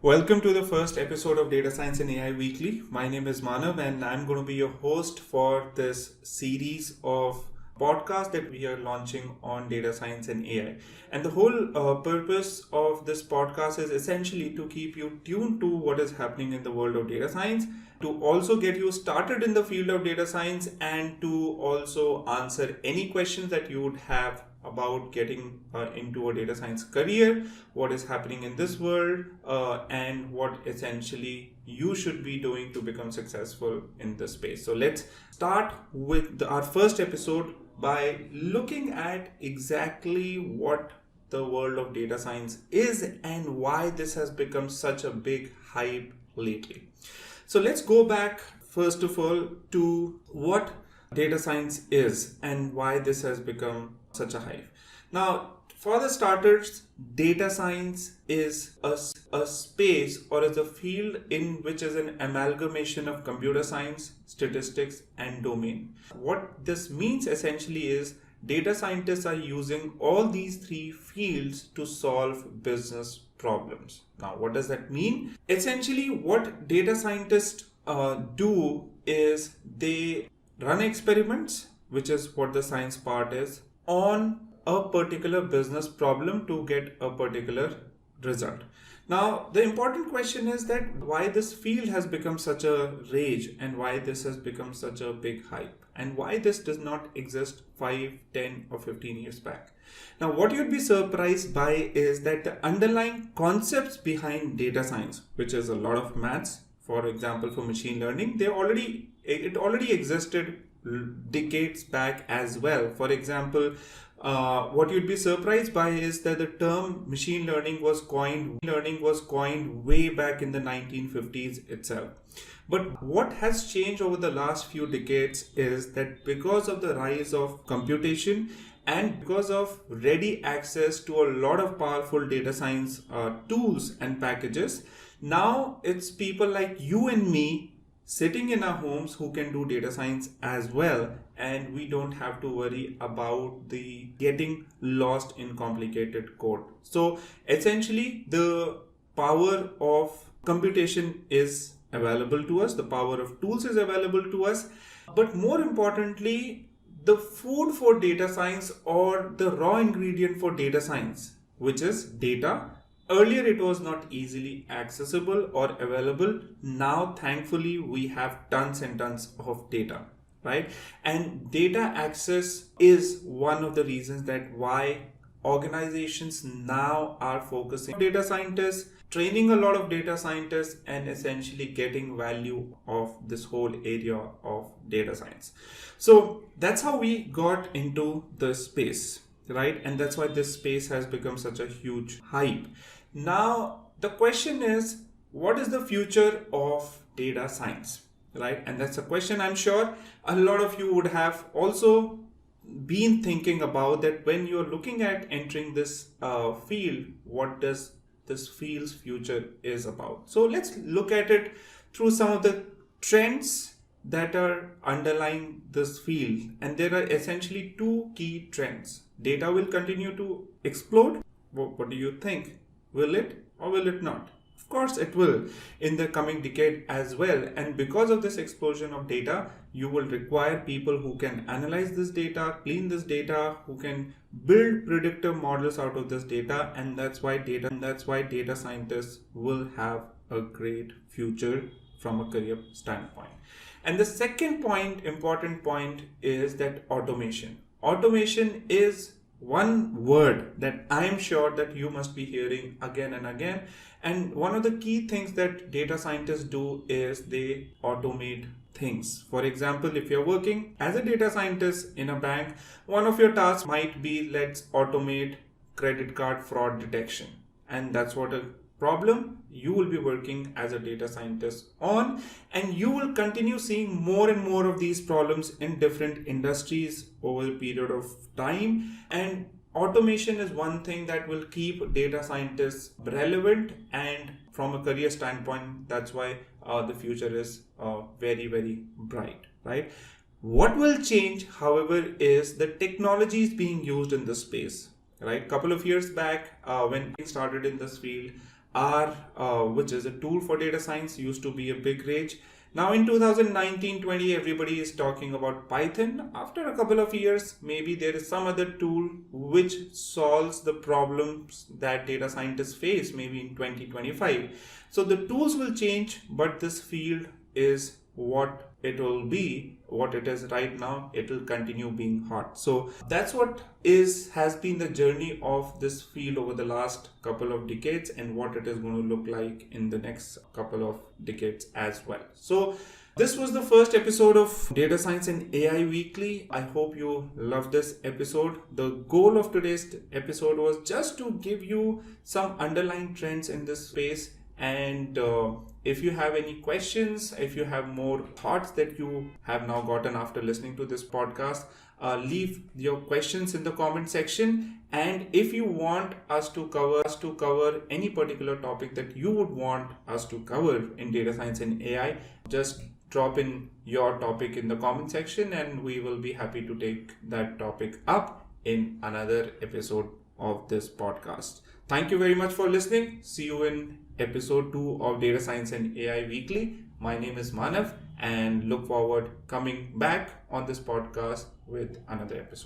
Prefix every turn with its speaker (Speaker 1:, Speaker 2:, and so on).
Speaker 1: Welcome to the first episode of Data Science and AI Weekly. My name is Manav and I'm going to be your host for this series of podcasts that we are launching on data science and AI. And the whole purpose of this podcast is essentially to keep you tuned to what is happening in the world of data science, to also get you started in the field of data science, and to also answer any questions that you would have about getting into a data science career, what is happening in this world, and what essentially you should be doing to become successful in this space. So let's start with our first episode by looking at exactly what the world of data science is and why this has become such a big hype lately. So let's go back first of all to what data science is and why this has become such a hype. Now, for the starters, data science is a space or is a field in which is an amalgamation of computer science, statistics, and domain. What this means essentially is data scientists are using all these three fields to solve business problems. Now, what does that mean? Essentially, what data scientists do is they run experiments, which is what the science part is, on a particular business problem to get a particular result. Now, the important question is that why this field has become such a rage and why this has become such a big hype and why this does not exist 5, 10 or 15 years back. Now, what you'd be surprised by is that the underlying concepts behind data science, which is a lot of maths, for example, for machine learning, it already existed decades back as well. For example, what you'd be surprised by is that the term machine learning was coined way back in the 1950s itself. But what has changed over the last few decades is that because of the rise of computation and because of ready access to a lot of powerful data science tools and packages, now it's people like you and me sitting in our homes who can do data science as well, and we don't have to worry about the getting lost in complicated code. So essentially the power of computation is available to us, the power of tools is available to us, but more importantly, the food for data science or the raw ingredient for data science, which is data. Earlier, it was not easily accessible or available. Now, thankfully, we have tons and tons of data, right? And data access is one of the reasons that why organizations now are focusing on data scientists, training a lot of data scientists, and essentially getting value of this whole area of data science. So that's how we got into the space, right? And that's why this space has become such a huge hype. Now, the question is, what is the future of data science, right? And that's a question I'm sure a lot of you would have also been thinking about, that when you're looking at entering this field, what does this field's future is about? So let's look at it through some of the trends that are underlying this field. And there are essentially two key trends. Data will continue to explode. What do you think? Will it or will it not? Of course it will in the coming decade as well. And because of this explosion of data, you will require people who can analyze this data, clean this data, who can build predictive models out of this data. And that's why data scientists will have a great future from a career standpoint. And the second important point is that automation. Automation is one word that I am sure that you must be hearing again and again. And one of the key things that data scientists do is they automate things. For example, if you're working as a data scientist in a bank, one of your tasks might be, let's automate credit card fraud detection. And that's what a problem you will be working as a data scientist on, and you will continue seeing more and more of these problems in different industries over a period of time. And automation is one thing that will keep data scientists relevant, and from a career standpoint, that's why the future is very, very bright, right? What will change, however, is the technologies being used in this space, right? Couple of years back, when I started in this field, which is a tool for data science, used to be a big rage. Now in 2019-20, everybody is talking about Python. After a couple of years, maybe there is some other tool which solves the problems that data scientists face, maybe in 2025. So the tools will change, but this field is what it will be, what it is right now. It will continue being hot. So that's what has been the journey of this field over the last couple of decades, and what it is going to look like in the next couple of decades as well. So this was the first episode of Data Science and AI Weekly. I hope you loved this episode. The goal of today's episode was just to give you some underlying trends in this space. And if you have any questions, if you have more thoughts that you have now gotten after listening to this podcast, leave your questions in the comment section. And if you want us to cover any particular topic that you would want us to cover in data science and AI, just drop in your topic in the comment section, and we will be happy to take that topic up in another episode of this podcast. Thank you very much for listening. See you in episode 2 of Data Science and AI Weekly. My name is Manav, and look forward coming back on this podcast with another episode.